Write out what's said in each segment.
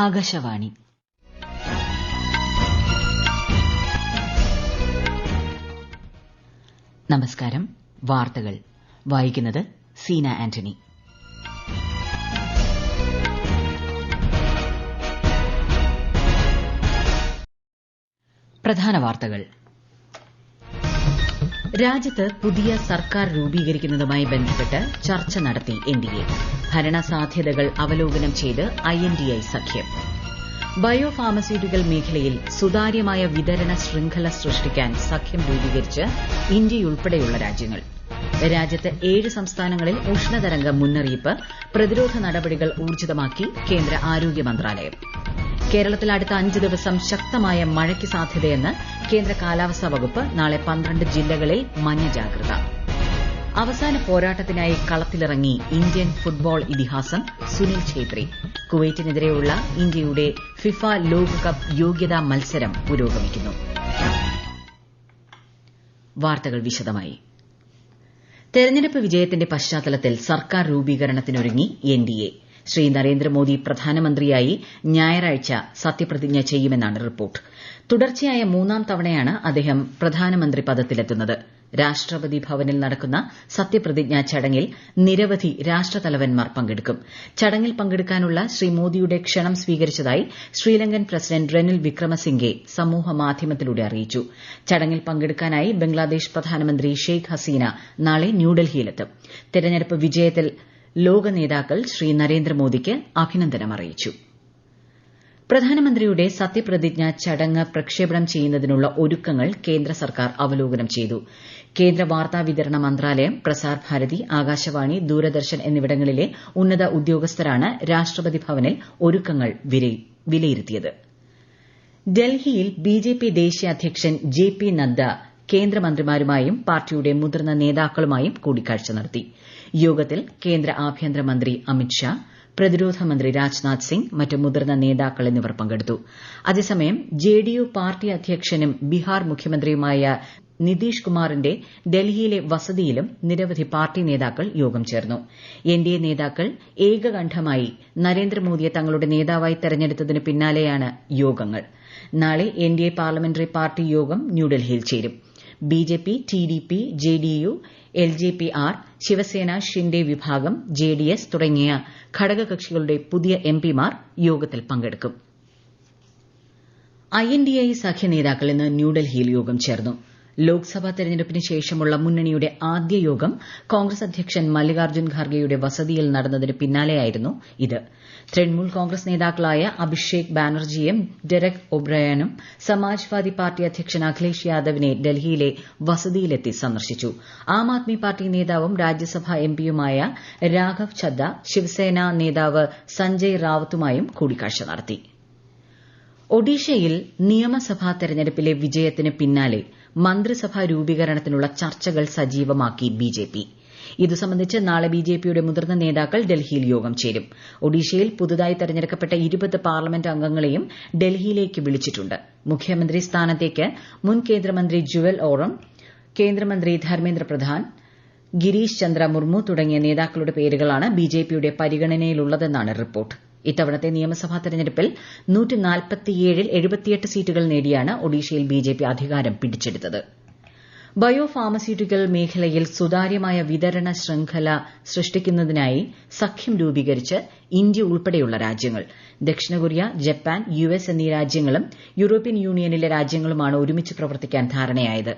ആകാശവാണി. നമസ്കാരം. വാർത്തകൾ വായിക്കുന്നത് സീന ആന്റണി. പ്രധാന വാർത്തകൾ. രാജ്യത്ത് പുതിയ സർക്കാർ രൂപീകരിക്കുന്നതുമായി ബന്ധപ്പെട്ട് ചർച്ച നടത്തി എൻഡിഎ. ഭരണ സാധ്യതകൾ അവലോകനം ചെയ്ത് INDI സഖ്യം. ബയോ ഫാർമസ്യൂട്ടിക്കൽ മേഖലയിൽ സുതാര്യമായ വിതരണ ശൃംഖല സൃഷ്ടിക്കാൻ സഖ്യം രൂപീകരിച്ച് ഇന്ത്യയുൾപ്പെടെയുള്ള രാജ്യങ്ങൾ. രാജ്യത്ത് 7 സംസ്ഥാനങ്ങളിൽ ഉഷ്ണതരംഗ മുന്നറിയിപ്പ്. പ്രതിരോധ നടപടികൾ ഊർജിതമാക്കി കേന്ദ്ര ആരോഗ്യ മന്ത്രാലയം. കേരളത്തിൽ അടുത്ത 5 ദിവസം ശക്തമായ മഴയ്ക്ക് സാധ്യതയെന്ന് കേന്ദ്ര കാലാവസ്ഥാ വകുപ്പ്. നാളെ 12 ജില്ലകളിൽ മഞ്ഞ ജാഗ്രത. അവസാന പോരാട്ടത്തിനായി കളത്തിലിറങ്ങി ഇന്ത്യൻ ഫുട്ബോൾ ഇതിഹാസം സുനിൽ ഛേത്രി. കുവൈറ്റിനെതിരെയുള്ള ഇന്ത്യയുടെ ഫിഫ ലോകകപ്പ് യോഗ്യതാ മത്സരം പുരോഗമിക്കുന്നു. വാർത്തകൾ വിശദമായി. തെരഞ്ഞെടുപ്പ് വിജയത്തിന്റെ പശ്ചാത്തലത്തിൽ സർക്കാർ രൂപീകരണത്തിനൊരുങ്ങി എൻഡിഎ. ശ്രീ നരേന്ദ്രമോദി പ്രധാനമന്ത്രിയായി ഞായറാഴ്ച സത്യപ്രതിജ്ഞ ചെയ്യുമെന്നാണ് റിപ്പോർട്ട്. തുടർച്ചയായ 3ാം തവണയാണ് അദ്ദേഹം പ്രധാനമന്ത്രി പദത്തിലെത്തുന്നത്. രാഷ്ട്രപതി ഭവനിൽ നടക്കുന്ന സത്യപ്രതിജ്ഞാ ചടങ്ങിൽ നിരവധി രാഷ്ട്രതലവന്മാർ പങ്കെടുക്കും. ചടങ്ങിൽ പങ്കെടുക്കാനുള്ള ശ്രീ മോദിയുടെ ക്ഷണം സ്വീകരിച്ചതായി ശ്രീലങ്കൻ പ്രസിഡന്റ് റെനിൽ വിക്രമസിംഗെ സമൂഹമാധ്യമത്തിലൂടെ അറിയിച്ചു. ചടങ്ങിൽ പങ്കെടുക്കാനായി ബംഗ്ലാദേശ് പ്രധാനമന്ത്രി ഷെയ്ഖ് ഹസീന നാളെ ന്യൂഡൽഹിയിലെത്തും. തെരഞ്ഞെടുപ്പ് വിജയത്തിൽ ലോക നേതാക്കൾ ശ്രീ നരേന്ദ്രമോദിക്ക് അഭിനന്ദനം അറിയിച്ചു. പ്രധാനമന്ത്രിയുടെ സത്യപ്രതിജ്ഞാ ചടങ്ങ് പ്രക്ഷേപണം ചെയ്യുന്നതിനുള്ള ഒരുക്കങ്ങൾ കേന്ദ്ര സർക്കാർ അവലോകനം ചെയ്തു. കേന്ദ്ര വാർത്താ വിതരണ മന്ത്രാലയം, പ്രസാർ ഭാരതി, ആകാശവാണി, ദൂരദർശൻ എന്നിവിടങ്ങളിലെ ഉന്നത ഉദ്യോഗസ്ഥരാണ് രാഷ്ട്രപതി ഭവനിൽ ഒരുക്കങ്ങൾ വിലയിരുത്തിയത്. ഡൽഹിയിൽ BJP ദേശീയ അധ്യക്ഷൻ JP നദ്ദ കേന്ദ്രമന്ത്രിമാരുമായും പാർട്ടിയുടെ മുതിർന്ന നേതാക്കളുമായും കൂടിക്കാഴ്ച നടത്തി. യോഗത്തിൽ കേന്ദ്ര ആഭ്യന്തരമന്ത്രി അമിത്ഷാ, പ്രതിരോധ മന്ത്രി രാജ്നാഥ് സിംഗ്, മറ്റ് മുതിർന്ന നേതാക്കൾ എന്നിവർ പങ്കെടുത്തു. അതേസമയം JDU പാർട്ടി അധ്യക്ഷനും ബീഹാർ മുഖ്യമന്ത്രിയുമായ നിതീഷ് കുമാറിന്റെ ഡൽഹിയിലെ വസതിയിലും നിരവധി പാർട്ടി നേതാക്കൾ യോഗം ചേർന്നു. NDA നേതാക്കൾ ഏകകണ്ഠമായി നരേന്ദ്രമോദിയെ തങ്ങളുടെ നേതാവായി തെരഞ്ഞെടുത്തതിന് പിന്നാലെയാണ് യോഗങ്ങൾ. നാളെ NDA പാർലമെന്ററി പാർട്ടി യോഗം ന്യൂഡൽഹിയിൽ ചേരും. BJP, TDP, JDU, LJP-R, Shiv Sena, Shinde വിഭാഗം, JDS തുടങ്ങിയ ഘടകകക്ഷികളുടെ പുതിയ MPമാർ യോഗത്തിൽ പങ്കെടുക്കും. INDI സഖ്യ നേതാക്കൾ ഇന്ന് ന്യൂഡൽഹിയിൽ യോഗം ചേർന്നു. ലോക്സഭാ തെരഞ്ഞെടുപ്പിന് ശേഷമുള്ള മുന്നണിയുടെ ആദ്യ യോഗം കോൺഗ്രസ് അധ്യക്ഷൻ മല്ലികാർജ്ജുൻ ഖാർഗെയുടെ വസതിയിൽ നടന്നതിന് പിന്നാലെയായിരുന്നു ഇത്. തൃണമൂൽ കോൺഗ്രസ് നേതാക്കളായ അഭിഷേക് ബാനർജിയും ഡെറക് ഒബ്രയനും സമാജ്വാദി പാർട്ടി അധ്യക്ഷൻ അഖിലേഷ് യാദവിനെ ഡൽഹിയിലെ വസതിയിലെത്തി സന്ദർശിച്ചു. ആം ആദ്മി പാർട്ടി നേതാവും രാജ്യസഭാ MPയുമായ രാഘവ് ഛദ്ദ ശിവസേന നേതാവ് സഞ്ജയ് റാവത്തുമായും കൂടിക്കാഴ്ച നടത്തി. ഒഡീഷയിൽ നിയമസഭാ തെരഞ്ഞെടുപ്പിലെ വിജയത്തിന് പിന്നാലെ മന്ത്രിസഭാ രൂപീകരണത്തിനുള്ള ചർച്ചകൾ സജീവമാക്കി BJP. ഇതു സംബന്ധിച്ച് നാളെ BJPയുടെ മുതിർന്ന നേതാക്കൾ ഡൽഹിയിൽ യോഗം ചേരും. ഒഡീഷയിൽ പുതുതായി തെരഞ്ഞെടുക്കപ്പെട്ട 20 പാർലമെന്റ് അംഗങ്ങളെയും ഡൽഹിയിലേക്ക് വിളിച്ചിട്ടുണ്ട്. മുഖ്യമന്ത്രി സ്ഥാനത്തേക്ക് മുൻ കേന്ദ്രമന്ത്രി ജുവൽ ഓറം, കേന്ദ്രമന്ത്രി ധർമ്മേന്ദ്ര പ്രധാൻ, ഗിരീഷ് ചന്ദ്ര മുർമു തുടങ്ങിയ നേതാക്കളുടെ പേരുകളാണ് BJPയുടെ പരിഗണനയിലുള്ളതെന്നാണ് റിപ്പോർട്ട്. ഇത്തവണത്തെ നിയമസഭാ തെരഞ്ഞെടുപ്പിൽ 147ൽ 78 സീറ്റുകൾ നേടിയാണ് ഒഡീഷയിൽ BJP അധികാരം പിടിച്ചെടുത്തത്. ബയോ ഫാർമസ്യൂട്ടിക്കൽ മേഖലയിൽ സുതാര്യമായ വിതരണ ശൃംഖല സൃഷ്ടിക്കുന്നതിനായി സഖ്യം രൂപീകരിച്ച് ഇന്ത്യ ഉൾപ്പെടെയുള്ള രാജ്യങ്ങൾ. ദക്ഷിണ കൊറിയ, ജപ്പാൻ, US എന്നീ രാജ്യങ്ങളും യൂറോപ്യൻ യൂണിയനിലെ രാജ്യങ്ങളുമാണ് ഒരുമിച്ച് പ്രവർത്തിക്കാൻ ധാരണയായത്.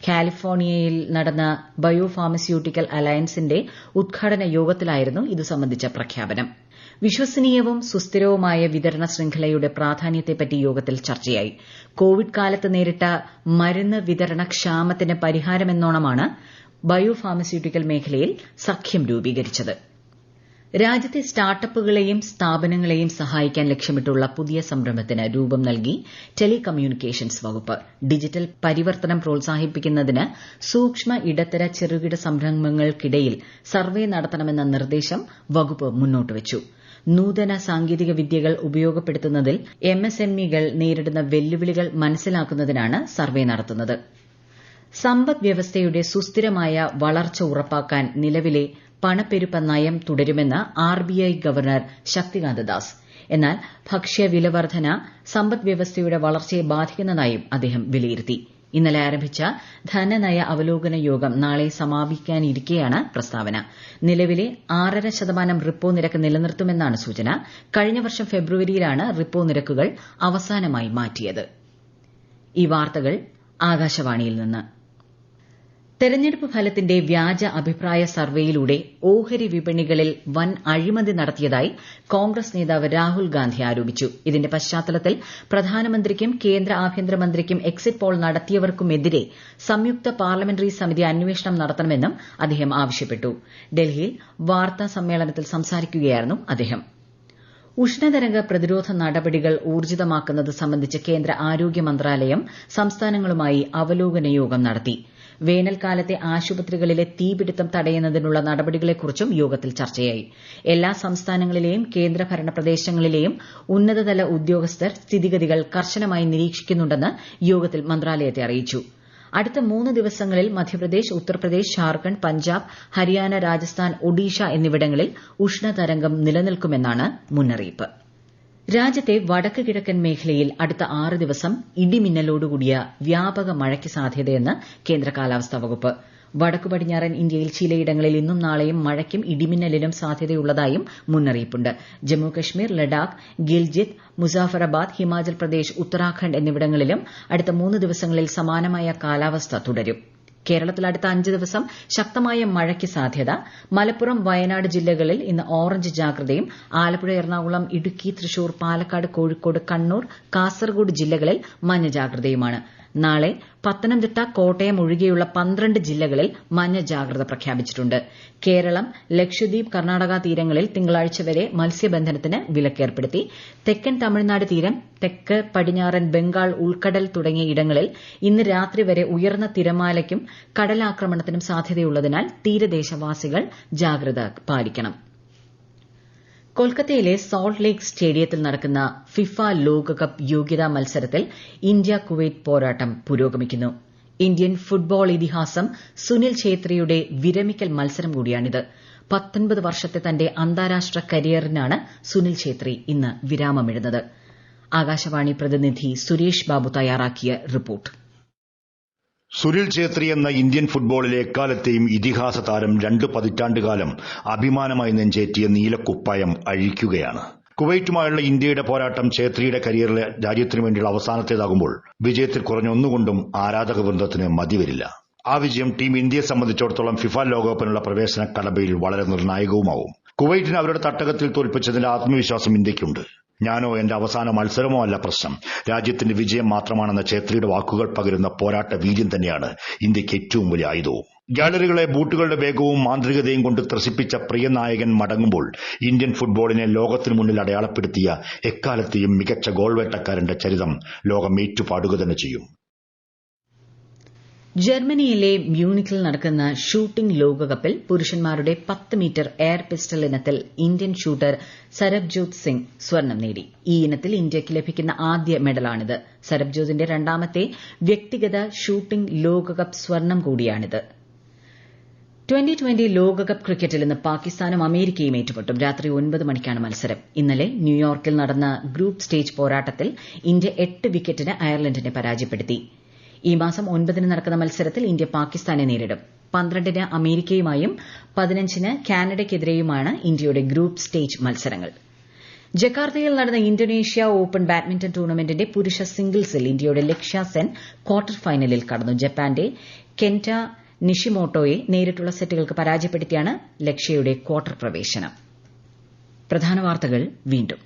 കാലിഫോർണിയയിൽ നടന്ന ബയോ ഫാർമസ്യൂട്ടിക്കൽ അലയൻസിന്റെ ഉദ്ഘാടന യോഗത്തിലായിരുന്നു ഇതു സംബന്ധിച്ച പ്രഖ്യാപനം. വിശ്വസനീയവും സുസ്ഥിരവുമായ വിതരണ ശൃംഖലയുടെ പ്രാധാന്യത്തെപ്പറ്റി യോഗത്തിൽ ചർച്ചയായി. കോവിഡ് കാലത്ത് നേരിട്ട മരുന്ന് വിതരണ ക്ഷാമത്തിന് പരിഹാരമെന്നോണമാണ് ബയോ ഫാർമസ്യൂട്ടിക്കൽ മേഖലയിൽ സഖ്യം രൂപീകരിച്ചത്. രാജ്യത്തെ സ്റ്റാർട്ടപ്പുകളെയും സ്ഥാപനങ്ങളെയും സഹായിക്കാൻ ലക്ഷ്യമിട്ടുള്ള പുതിയ സംരംഭത്തിന് രൂപം നൽകി ടെലികമ്മ്യൂണിക്കേഷൻസ് വകുപ്പ്. ഡിജിറ്റൽ പരിവർത്തനം പ്രോത്സാഹിപ്പിക്കുന്നതിന് സൂക്ഷ്മ, ഇടത്തര, ചെറുകിട സംരംഭങ്ങൾക്കിടയിൽ സർവേ നടത്തണമെന്ന നിർദ്ദേശം വകുപ്പ് മുന്നോട്ടുവച്ചു. നൂതന സാങ്കേതിക വിദ്യകൾ ഉപയോഗപ്പെടുത്തുന്നതിൽ MSMEകൾ നേരിടുന്ന വെല്ലുവിളികൾ മനസ്സിലാക്കുന്നതിനാണ് സർവേ നടത്തുന്നത്. സമ്പദ് വ്യവസ്ഥയുടെ സുസ്ഥിരമായ വളർച്ച ഉറപ്പാക്കാൻ നിലവിലെ പണപ്പെരുപ്പ നയം തുടരുമെന്ന് RBI ഗവർണർ ശക്തികാന്ത ദാസ്. എന്നാൽ ഭക്ഷ്യവില വർധന സമ്പദ്വ്യവസ്ഥയുടെ വളർച്ചയെ ബാധിക്കുന്നതായും അദ്ദേഹം വിലയിരുത്തി. ഇന്നലെ ആരംഭിച്ച ധനനയ അവലോകന യോഗം നാളെ സമാപിക്കാനിരിക്കെയാണ് പ്രസ്താവന. നിലവിലെ 6.5% റിപ്പോ നിരക്ക് നിലനിർത്തുമെന്നാണ് സൂചന. കഴിഞ്ഞ വർഷം ഫെബ്രുവരിയിലാണ് റിപ്പോ നിരക്കുകൾ അവസാനമായി മാറ്റിയത്. ഈ വാർത്തകൾ ആകാശവാണിയിൽ നിന്ന്. തെരഞ്ഞെടുപ്പ് ഫലത്തിന്റെ വ്യാജ അഭിപ്രായ സർവേയിലൂടെ ഓഹരി വിപണികളിൽ വൻ അഴിമതി നടത്തിയതായി കോൺഗ്രസ് നേതാവ് രാഹുൽ ഗാന്ധി ആരോപിച്ചു. ഇതിന്റെ പശ്ചാത്തലത്തിൽ പ്രധാനമന്ത്രിക്കും കേന്ദ്ര ആഭ്യന്തരമന്ത്രിക്കും എക്സിറ്റ് പോൾ നടത്തിയവർക്കുമെതിരെ സംയുക്ത പാർലമെന്ററി സമിതി അന്വേഷണം നടത്തണമെന്നും അദ്ദേഹം ആവശ്യപ്പെട്ടു. ഡൽഹിയിൽ വാർത്താ സമ്മേളനത്തിൽ സംസാരിക്കുകയായിരുന്നു അദ്ദേഹം. ഉഷ്ണതരംഗ പ്രതിരോധ നടപടികൾ ഊർജിതമാക്കുന്നത് സംബന്ധിച്ച് കേന്ദ്ര ആരോഗ്യ മന്ത്രാലയം സംസ്ഥാനങ്ങളുമായി അവലോകന യോഗം നടത്തി. വേനൽക്കാലത്തെ ആശുപത്രികളിലെ തീപിടുത്തം തടയുന്നതിനുള്ള നടപടികളെക്കുറിച്ചും യോഗത്തിൽ ചർച്ചയായി. എല്ലാ സംസ്ഥാനങ്ങളിലെയും കേന്ദ്രഭരണ പ്രദേശങ്ങളിലെയും ഉന്നതതല ഉദ്യോഗസ്ഥർ സ്ഥിതിഗതികൾ കർശനമായി നിരീക്ഷിക്കുന്നുണ്ടെന്ന് യോഗത്തിൽ മന്ത്രാലയത്തെ അറിയിച്ചു. അടുത്ത 3 ദിവസങ്ങളിൽ മധ്യപ്രദേശ്, ഉത്തർപ്രദേശ്, ഝാർഖണ്ഡ്, പഞ്ചാബ്, ഹരിയാന, രാജസ്ഥാൻ, ഒഡീഷ എന്നിവിടങ്ങളിൽ ഉഷ്ണതരംഗം നിലനിൽക്കുമെന്നാണ് മുന്നറിയിപ്പ്. രാജ്യത്തെ വടക്ക് കിഴക്കൻ മേഖലയിൽ അടുത്ത 6 ദിവസം ഇടിമിന്നലോടുകൂടിയ വ്യാപക മഴയ്ക്ക് സാധ്യതയെന്ന് കേന്ദ്ര കാലാവസ്ഥാ വകുപ്പ്. വടക്കു പടിഞ്ഞാറൻ ഇന്ത്യയിൽ ചിലയിടങ്ങളിൽ ഇന്നും നാളെയും മഴയ്ക്കും ഇടിമിന്നലിനും സാധ്യതയുള്ളതായും മുന്നറിയിപ്പുണ്ട്. ജമ്മു കശ്മീർ, ലഡാക്ക്, ഗിൽജിത്ത്, മുസാഫറാബാദ്, ഹിമാചൽ പ്രദേശ്, ഉത്തരാഖണ്ഡ് എന്നിവിടങ്ങളിലും അടുത്ത 3 ദിവസങ്ങളിൽ സമാനമായ കാലാവസ്ഥ തുടരും. കേരളത്തിൽ അടുത്ത 5 ദിവസം ശക്തമായ മഴയ്ക്ക് സാധ്യത. മലപ്പുറം, വയനാട് ജില്ലകളിൽ ഇന്ന് ഓറഞ്ച് ജാഗ്രതയും ആലപ്പുഴ, എറണാകുളം, ഇടുക്കി, തൃശൂർ, പാലക്കാട്, കോഴിക്കോട്, കണ്ണൂർ, കാസർഗോഡ് ജില്ലകളിൽ മഞ്ഞ ജാഗ്രതയുമാണ്. നാളെ പത്തനംതിട്ട, കോട്ടയം ഒഴികെയുള്ള 12 ജില്ലകളിൽ മഞ്ഞ ജാഗ്രത പ്രഖ്യാപിച്ചിട്ടുണ്ട്. കേരളം, ലക്ഷദ്വീപ്, കർണാടക തീരങ്ങളിൽ തിങ്കളാഴ്ച വരെ മത്സ്യബന്ധനത്തിന് വിലക്കേർപ്പെടുത്തി. തെക്കൻ തമിഴ്നാട് തീരം, തെക്ക് പടിഞ്ഞാറൻ ബംഗാൾ ഉൾക്കടൽ തുടങ്ങിയ ഇടങ്ങളിൽ ഇന്ന് രാത്രി വരെ ഉയർന്ന തിരമാലയ്ക്കും കടലാക്രമണത്തിനും സാധ്യതയുള്ളതിനാൽ തീരദേശവാസികൾ ജാഗ്രത പാലിക്കണം. കൊൽക്കത്തയിലെ സോൾട്ട് ലേക്ക് സ്റ്റേഡിയത്തിൽ നടക്കുന്ന ഫിഫ ലോകകപ്പ് യോഗ്യതാ മത്സരത്തിൽ ഇന്ത്യ കുവൈറ്റ് പോരാട്ടം പുരോഗമിക്കുന്നു. ഇന്ത്യൻ ഫുട്ബോൾ ഇതിഹാസം സുനിൽ ഛേത്രിയുടെ വിരമിക്കൽ മത്സരം കൂടിയാണിത്. 19 വർഷത്തെ തന്റെ അന്താരാഷ്ട്ര കരിയറിനാണ് സുനിൽ ഛേത്രി ഇന്ന് വിരാമമിടുന്നത്. ആകാശവാണി പ്രതിനിധി സുരേഷ് ബാബു തയ്യാറാക്കിയ റിപ്പോർട്ട്. സുനിൽ ഛേത്രി എന്ന ഇന്ത്യൻ ഫുട്ബോളിലെ എക്കാലത്തെയും ഇതിഹാസ താരം 2 പതിറ്റാണ്ടുകാലം അഭിമാനമായി നെഞ്ചേറ്റിയ നീലക്കുപ്പായം അഴിക്കുകയാണ്. കുവൈറ്റുമായുള്ള ഇന്ത്യയുടെ പോരാട്ടം ഛേത്രിയുടെ കരിയറിലെ രാജ്യത്തിനു വേണ്ടിയുള്ള അവസാനത്തേതാകുമ്പോൾ വിജയത്തിൽ കുറഞ്ഞൊന്നുകൊണ്ടും ആരാധക വൃന്ദത്തിന് മതിവരില്ല. ആ വിജയം ടീം ഇന്ത്യയെ സംബന്ധിച്ചിടത്തോളം ഫിഫ ലോകകപ്പിനുള്ള പ്രവേശന കടമ്പയിൽ വളരെ നിർണായകവുമാവും. കുവൈറ്റിനെ അവരുടെ തട്ടകത്തിൽ തോൽപ്പിച്ചതിന്റെ ആത്മവിശ്വാസം ഇന്ത്യയ്ക്കുണ്ട്. ഞാനോ എന്റെ അവസാന മത്സരമോ അല്ല പ്രശ്നം, രാജ്യത്തിന്റെ വിജയം മാത്രമാണെന്ന ഛേത്രിയുടെ വാക്കുകൾ പകരുന്ന പോരാട്ട വീര്യം തന്നെയാണ് ഇന്ത്യയ്ക്ക് ഏറ്റവും വലിയ ആയുധവും. ഗാലറികളെ ബൂട്ടുകളുടെ വേഗവും മാന്ത്രികതയും കൊണ്ട് ത്രസിപ്പിച്ച പ്രിയ നായകൻ മടങ്ങുമ്പോൾ ഇന്ത്യൻ ഫുട്ബോളിനെ ലോകത്തിനു മുന്നിൽ അടയാളപ്പെടുത്തിയ എക്കാലത്തെയും മികച്ച ഗോൾവേട്ടക്കാരന്റെ ചരിതം ലോകം ഏറ്റുപാടുക തന്നെ ചെയ്യും. ജർമ്മനിയിലെ മ്യൂണിക്കിൽ നടക്കുന്ന ഷൂട്ടിംഗ് ലോകകപ്പിൽ പുരുഷന്മാരുടെ 10 മീറ്റർ എയർ പിസ്റ്റൾ ഇനത്തിൽ ഇന്ത്യൻ ഷൂട്ടർ സരബ്ജോത് സിംഗ് സ്വർണം നേടി. ഈ ഇനത്തിൽ ഇന്ത്യയ്ക്ക് ലഭിക്കുന്ന ആദ്യ മെഡലാണിത്. സരബ്ജോതിന്റെ രണ്ടാമത്തെ വ്യക്തിഗത ഷൂട്ടിംഗ് ലോകകപ്പ് സ്വർണം കൂടിയാണിത്. 2020 ലോകകപ്പ് ക്രിക്കറ്റിൽ ഇന്ന് പാകിസ്ഥാനും അമേരിക്കയും ഏറ്റുമുട്ടും. രാത്രി 9 മണിക്കാണ് മത്സരം. ഇന്നലെ ന്യൂയോർക്കിൽ നടന്ന ഗ്രൂപ്പ് സ്റ്റേജ് പോരാട്ടത്തിൽ ഇന്ത്യ 8 വിക്കറ്റിന് അയർലൻഡിനെ പരാജയപ്പെടുത്തി. ഈ മാസം 9 നടക്കുന്ന മത്സരത്തിൽ ഇന്ത്യ പാകിസ്ഥാനെ നേരിടും. 12 അമേരിക്കയുമായും 15 കാനഡയ്ക്കെതിരെയുമാണ് ഇന്ത്യയുടെ ഗ്രൂപ്പ് സ്റ്റേജ് മത്സരങ്ങൾ. ജക്കാർത്തയിൽ നടന്ന ഇന്തോനേഷ്യ ഓപ്പൺ ബാഡ്മിന്റൺ ടൂർണമെന്റിന്റെ പുരുഷ സിംഗിൾസിൽ ഇന്ത്യയുടെ ലക്ഷ്യ സെൻ ക്വാർട്ടർ ഫൈനലിൽ കടന്നു. ജപ്പാന്റെ കെന്റ നിഷിമോട്ടോയെ നേരിട്ടുള്ള സെറ്റുകൾക്ക് പരാജയപ്പെടുത്തിയാണ് ലക്ഷ്യയുടെ ക്വാർട്ടർ പ്രവേശനം. പ്രധാന വാർത്തകൾ വീണ്ടും.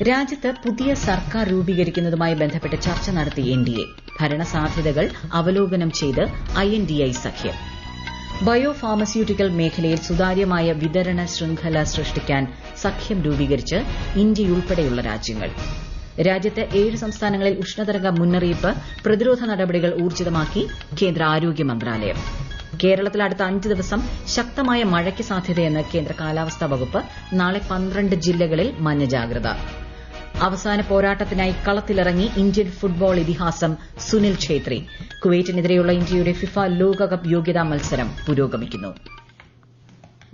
രാജ്യത്ത് പുതിയ സർക്കാർ രൂപീകരിക്കുന്നതുമായി ബന്ധപ്പെട്ട് ചർച്ച നടത്തി എൻഡിഎ. ഭരണസാധ്യതകൾ അവലോകനം ചെയ്ത് INDI സഖ്യം. ബയോ ഫാർമസ്യൂട്ടിക്കൽ മേഖലയിൽ സുതാര്യമായ വിതരണ ശൃംഖല സൃഷ്ടിക്കാൻ സഖ്യം രൂപീകരിച്ച് ഇന്ത്യയുൾപ്പെടെയുള്ള രാജ്യങ്ങൾ. രാജ്യത്ത് 7 സംസ്ഥാനങ്ങളിൽ ഉഷ്ണതരംഗ മുന്നറിയിപ്പ്, പ്രതിരോധ നടപടികൾ ഊർജിതമാക്കി കേന്ദ്ര ആരോഗ്യ മന്ത്രാലയം. കേരളത്തിൽ അടുത്ത 5 ദിവസം ശക്തമായ മഴയ്ക്ക് സാധ്യതയെന്ന് കേന്ദ്ര കാലാവസ്ഥാ വകുപ്പ്. നാളെ 12 ജില്ലകളിൽ മഞ്ഞ ജാഗ്രത. അവസാന പോരാട്ടത്തിനായി കളത്തിലിറങ്ങി ഇന്ത്യൻ ഫുട്ബോൾ ഇതിഹാസം സുനിൽ ഛേത്രി. കുവൈറ്റിനെതിരെയുള്ള ഇന്ത്യയുടെ ഫിഫ ലോകകപ്പ് യോഗ്യതാ മത്സരം പുരോഗമിക്കുന്നു.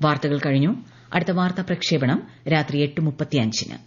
വാർത്തകൾ കഴിഞ്ഞു. അടുത്ത വാർത്താ പ്രക്ഷേപണം രാത്രി 8:35.